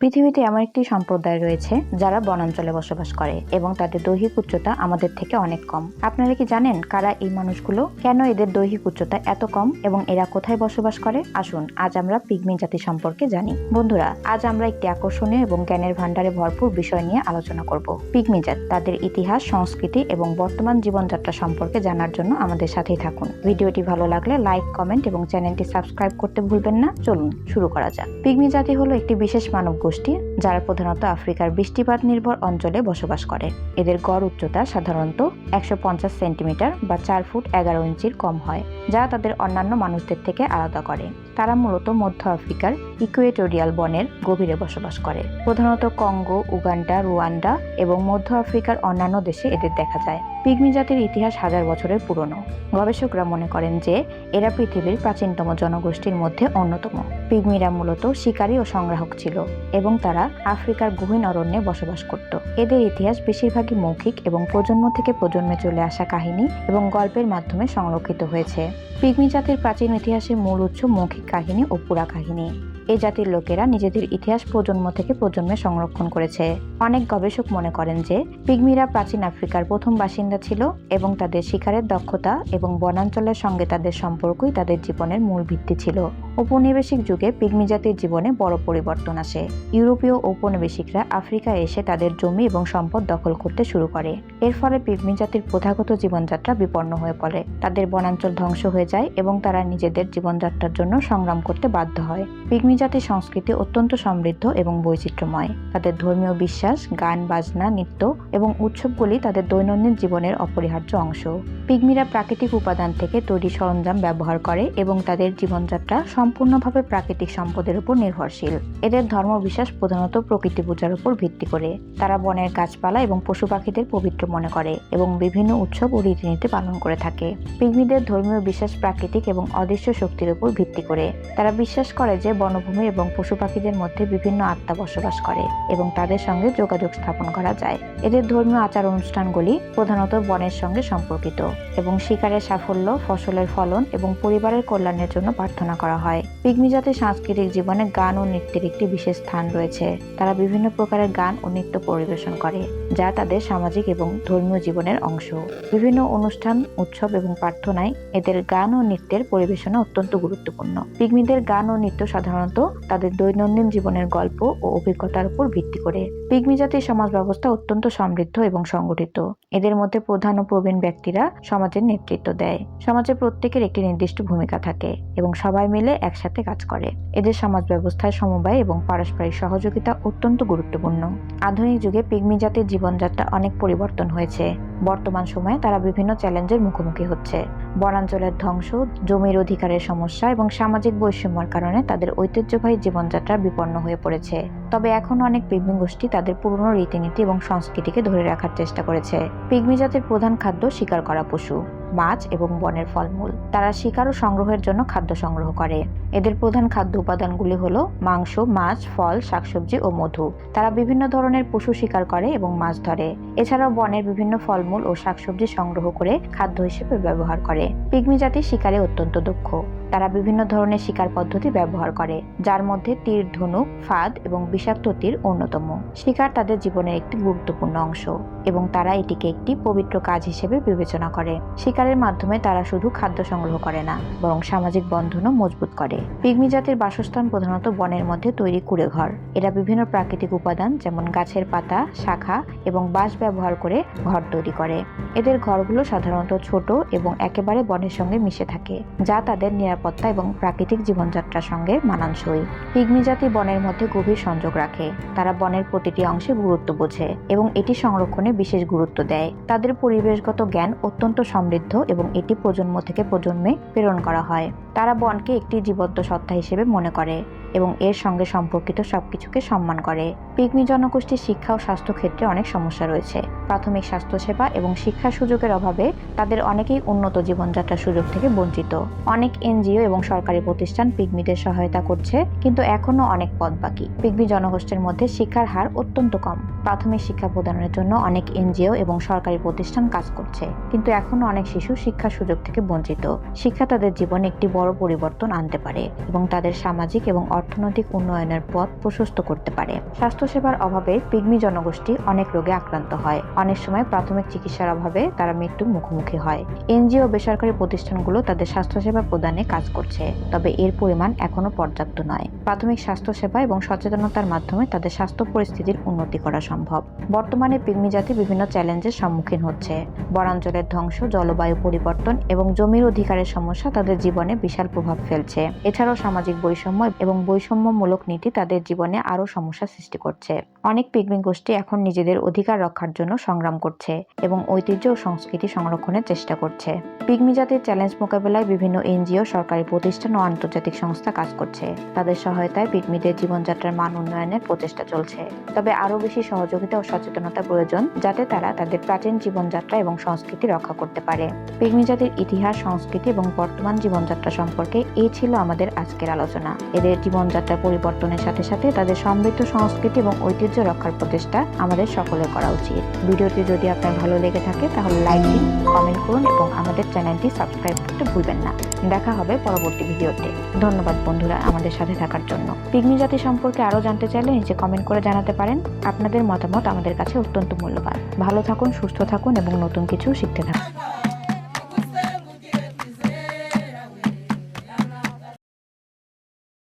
পৃথিবীতে এমন একটি সম্প্রদায় রয়েছে যারা বনাঞ্চলে বসবাস করে এবং তাদের দৈহিক উচ্চতা আমাদের থেকে অনেক কম। আপনারা কি জানেন কারা এই মানুষগুলো, কেন এদের দৈহিক উচ্চতা এত কম এবং এরা কোথায় বসবাস করে? আসুন আজ আমরা পিগমি জাতি সম্পর্কে জানি। বন্ধুরা, আজ আমরা একটি আকর্ষণীয় এবং জ্ঞানের ভান্ডারে ভরপুর বিষয় নিয়ে আলোচনা করব। পিগমি জাত, তাদের ইতিহাস, সংস্কৃতি এবং বর্তমান জীবনযাত্রা সম্পর্কে জানার জন্য আমাদের সাথেই থাকুন। ভিডিওটি ভালো লাগলে লাইক, কমেন্ট এবং চ্যানেলটি সাবস্ক্রাইব করতে ভুলবেন না। চলুন শুরু করা যাক। পিগমি জাতি হলো একটি বিশেষ মানব গোষ্ঠী যারা প্রধানত আফ্রিকার বৃষ্টিপাত নির্ভর অঞ্চলে বসবাস করে। এদের গড় উচ্চতা সাধারণত 150 সেন্টিমিটার বা 4 ফুট 11 ইঞ্চির কম হয়, যা তাদের অন্যান্য মানুষদের থেকে আলাদা করে। তারা মূলত মধ্য আফ্রিকার ইকুয়েটোরিয়াল বনের গভীরে বসবাস করে। প্রধানত কঙ্গো, উগান্ডা, রুয়ান্ডা এবং মধ্য আফ্রিকার অন্যান্য দেশে এদের দেখা যায়। পিগমি জাতির ইতিহাস হাজার বছরের পুরনো। গবেষকরা মনে করেন যে এরা পৃথিবীর প্রাচীনতম জনগোষ্ঠীর মধ্যে অন্যতম। পিগমিরা মূলত শিকারী ও সংগ্রাহক ছিল এবং তারা আফ্রিকার গহীন অরণ্যে বসবাস করত। এদের ইতিহাস বেশিরভাগই মৌখিক এবং প্রজন্ম থেকে প্রজন্মে চলে আসা কাহিনী এবং গল্পের মাধ্যমে সংরক্ষিত হয়েছে। পিগমি জাতির প্রাচীন ইতিহাসের মূল উৎস মৌখিক কাহিনী ও পুরা কাহিনী। এই জাতির লোকেরা নিজেদের ইতিহাস প্রজন্ম থেকে প্রজন্মে সংরক্ষণ করেছে। অনেক গবেষক মনে করেন যে পিগমিরা প্রাচীন আফ্রিকার প্রথম বাসিন্দা ছিল এবং তাদের শিকারের দক্ষতা এবং বনাঞ্চলের সঙ্গে তাদের সম্পর্কই তাদের জীবনের মূল ভিত্তি ছিল। ঔপনিবেশিক যুগে পিগমি জাতির জীবনে বড় পরিবর্তন আসে। ইউরোপীয় ঔপনিবেশিকরা আফ্রিকায় এসে তাদের জমি এবং সম্পদ দখল করতে শুরু করে। এর ফলে পিগমি জাতির প্রথাগত জীবনযাত্রা বিপন্ন হয়ে পড়ে। তাদের বনাঞ্চল ধ্বংস হয়ে যায় এবং তারা নিজেদের জীবনযাত্রার জন্য সংগ্রাম করতে বাধ্য হয়। পিগমি জাতির সংস্কৃতি অত্যন্ত সমৃদ্ধ এবং বৈচিত্র্যময়। তাদের ধর্মীয় বিশ্বাস, গান, বাজনা, নৃত্য এবং উৎসবগুলি তাদের দৈনন্দিন জীবনের অপরিহার্য অংশ। পিগমিরা প্রাকৃতিক উপাদান থেকে তৈরি সরঞ্জাম ব্যবহার করে এবং তাদের জীবনযাত্রা সম্পূর্ণভাবে প্রাকৃতিক সম্পদের উপর নির্ভরশীল। এদের ধর্মবিশ্বাস প্রধানত প্রকৃতি পূজার উপর ভিত্তি করে। তারা বনের গাছপালা এবং পশু পাখিদের পবিত্র মনে করে এবং বিভিন্ন উৎসব ও রীতিনীতি পালন করে থাকে। পিগমিদের ধর্মীয় বিশ্বাস প্রাকৃতিক এবং অদৃশ্য শক্তির উপর ভিত্তি করে। তারা বিশ্বাস করে যে বনভূমি এবং পশু পাখিদের মধ্যে বিভিন্ন আত্মা বসবাস করে এবং তাদের সঙ্গে যোগাযোগ স্থাপন করা যায়। এদের ধর্মীয় আচার অনুষ্ঠানগুলি প্রধানত বনের সঙ্গে সম্পর্কিত এবং শিকারের সাফল্য, ফসলের ফলন এবং পরিবারের কল্যাণের জন্য প্রার্থনা করা হয়। পিগমি জাতির সাংস্কৃতিক জীবনে গান ও নৃত্যের একটি বিশেষ স্থান রয়েছে। তারা বিভিন্ন প্রকারের গান ও নৃত্য পরিবেশন করে যা তাদের সামাজিক এবং ধর্মীয় জীবনের অংশ। বিভিন্ন অনুষ্ঠান, উৎসব এবং প্রার্থনায় এদের গান ও নৃত্যের পরিবেশনা অত্যন্ত গুরুত্বপূর্ণ। পিগমিদের গান ও নৃত্য সাধারণত তাদের দৈনন্দিন জীবনের গল্প ও অভিজ্ঞতার উপর ভিত্তি করে। পিগমি জাতির সমাজ ব্যবস্থা অত্যন্ত সমৃদ্ধ এবং সংগঠিত। এদের মধ্যে প্রধান ও প্রবীণ ব্যক্তিরা সমাজের নেতৃত্ব দেয়। সমাজের প্রত্যেকের একটি নির্দিষ্ট ভূমিকা থাকে এবং সবাই মিলে একসাথে কাজ করে। এদের সমাজ ব্যবস্থায় সমবায় এবং পারস্পরিক সহযোগিতা অত্যন্ত গুরুত্বপূর্ণ। আধুনিক যুগে পিগমি জাতির জীবনযাত্রা অনেক পরিবর্তন হয়েছে। বর্তমান সময়ে তারা বিভিন্ন চ্যালেঞ্জের মুখোমুখি হচ্ছে। বনাঞ্চলের ধ্বংস, জমির অধিকারের সমস্যা এবং সামাজিক বৈষম্যের কারণে তাদের ঐতিহ্যবাহী জীবনযাত্রা বিপন্ন হয়ে পড়েছে। তবে এখনো অনেক পিগমি গোষ্ঠী তাদের পুরনো রীতিনীতি এবং সংস্কৃতিকে ধরে রাখার চেষ্টা করেছে। পিগমি জাতির প্রধান খাদ্য শিকার করা পশু, মাছ এবং বনের ফলমূল। তারা শিকার ও সংগ্রহের জন্য খাদ্য সংগ্রহ করে। এদের প্রধান খাদ্য উপাদানগুলি হলো মাংস, মাছ, ফল, শাকসবজি ও মধু। তারা বিভিন্ন ধরনের পশু শিকার করে এবং মাছ ধরে। এছাড়াও বনের বিভিন্ন ফলমূল ও শাকসবজি সংগ্রহ করে খাদ্য হিসেবে ব্যবহার করে। পিগমি জাতি শিকারে অত্যন্ত দক্ষ। তারা বিভিন্ন ধরনের শিকার পদ্ধতি ব্যবহার করে, যার মধ্যে তীর, ধনুক, ফাঁদ এবং বিষাক্ত তীর অন্যতম। শিকার তাদের জীবনের একটি গুরুত্বপূর্ণ অংশ এবং তারা এটিকে একটি পবিত্র কাজ হিসেবে বিবেচনা করে। শিকারের মাধ্যমে তারা শুধু খাদ্য সংগ্রহ করে না, বরং সামাজিক বন্ধনও মজবুত করে। পিগমি জাতির বাসস্থান প্রধানত বনের মধ্যে তৈরি কুঁড়ে ঘর। এরা বিভিন্ন প্রাকৃতিক উপাদান যেমন গাছের পাতা, শাখা এবং বাঁশ ব্যবহার করে ঘর তৈরি করে। এদের ঘরগুলো সাধারণত ছোট এবং একেবারে বনের সঙ্গে মিশে থাকে, যা তাদের নিরাপত্তা এবং প্রাকৃতিক জীবনযাত্রার সঙ্গে মানানসই। পিগমি জাতি বনের মধ্যে গভীর সংযোগ রাখে। তারা বনের প্রতিটি অংশে গুরুত্ব বোঝে এবং এটি সংরক্ষণে বিশেষ গুরুত্ব দেয়। তাদের পরিবেশগত জ্ঞান অত্যন্ত সমৃদ্ধ এবং এটি প্রজন্ম থেকে প্রজন্মে প্রেরণ করা হয়। তারা বনকে একটি জীবন্ত সত্তা হিসেবে মনে করে এবং এর সঙ্গে সম্পর্কিত সবকিছুকে সম্মান করে। পিগমি জনগোষ্ঠীর শিক্ষা ও স্বাস্থ্য ক্ষেত্রে অনেক সমস্যা রয়েছে। প্রাথমিক স্বাস্থ্যসেবা এবং শিক্ষা সুযোগের অভাবে তাদের অনেকেই উন্নত জীবনযাত্রার সুযোগ থেকে বঞ্চিত। অনেক এনজিও এবং সরকারি প্রতিষ্ঠান পিগমিদের সহায়তা করছে, কিন্তু এখনো অনেক পথ বাকি। পিগমি জনগোষ্ঠীর মধ্যে শিক্ষার হার অত্যন্ত কম। প্রাথমিক শিক্ষা প্রদানের জন্য অনেক এনজিও এবং সরকারি প্রতিষ্ঠান কাজ করছে, কিন্তু এখনো অনেক শিশু শিক্ষার সুযোগ থেকে বঞ্চিত। শিক্ষা তাদের জীবনে একটি বড় বড় পরিবর্তন আনতে পারে এবং তাদের সামাজিক এবং অর্থনৈতিক উন্নয়নের পথ প্রশস্ত করতে পারে। স্বাস্থ্যসেবার অভাবে পিগমি জনগোষ্ঠী অনেক রোগে আক্রান্ত হয়। অনেক সময় প্রাথমিক চিকিৎসার অভাবে তারা মৃত্যুর মুখোমুখি হয়। এনজিও বেসরকারি প্রতিষ্ঠানগুলো তাদের স্বাস্থ্যসেবা প্রদানে কাজ করছে, তবে এর পরিমাণ এখনো পর্যাপ্ত নয়। প্রাথমিক স্বাস্থ্যসেবা এবং সচেতনতার মাধ্যমে তাদের স্বাস্থ্য পরিস্থিতির উন্নতি করা সম্ভব। বর্তমানে পিগমি জাতি বিভিন্ন চ্যালেঞ্জের সম্মুখীন হচ্ছে। বনাঞ্চলের ধ্বংস, জলবায়ু পরিবর্তন এবং জমির অধিকারের সমস্যা তাদের জীবনে বিশাল প্রভাব ফেলছে। এছাড়াও সামাজিক বৈষম্য এবং বৈষম্যমূলক নীতি তাদের জীবনে আরও সমস্যা সৃষ্টি করছে। অনেক পিগমি গোষ্ঠী এখন নিজেদের অধিকার রক্ষার জন্য সংগ্রাম করছে এবং ঐতিহ্য ও সংস্কৃতি সংরক্ষণের চেষ্টা করছে। পিগমি জাতির চ্যালেঞ্জ মোকাবেলায় বিভিন্ন এনজিও, সরকারি প্রতিষ্ঠান ও আন্তর্জাতিক সংস্থা কাজ করছে। তাদের সহায়তায় পিগমিদের জীবনযাত্রার মান উন্নয়নের প্রচেষ্টা চলছে। তবে আরও বেশি সহযোগিতা ও সচেতনতা প্রয়োজন, যাতে তারা তাদের প্রাচীন জীবনযাত্রা এবং সংস্কৃতি রক্ষা করতে পারে। পিগমি জাতির ইতিহাস, সংস্কৃতি এবং বর্তমান জীবনযাত্রা সম্পর্কে এই ছিল আমাদের আজকের আলোচনা। এদের জীবনযাত্রার পরিবর্তনের সাথে সাথে তাদের সমৃদ্ধ সংস্কৃতি এবং ঐতিহ্য রক্ষার প্রচেষ্টা আমাদের সকলের করা উচিত। ভিডিওটি যদি আপনার ভালো লেগে থাকে তাহলে লাইক দিন, কমেন্ট করুন এবং আমাদের চ্যানেলটি সাবস্ক্রাইব করতে ভুলবেন না। দেখা হবে পরবর্তী ভিডিওতে। ধন্যবাদ বন্ধুরা আমাদের সাথে থাকার জন্য। পিগমি জাতি সম্পর্কে আরও জানতে চাইলে নিচে কমেন্ট করে জানাতে পারেন। আপনাদের মতামত আমাদের কাছে অত্যন্ত মূল্যবান। ভালো থাকুন, সুস্থ থাকুন এবং নতুন কিছু শিখতে থাকুন।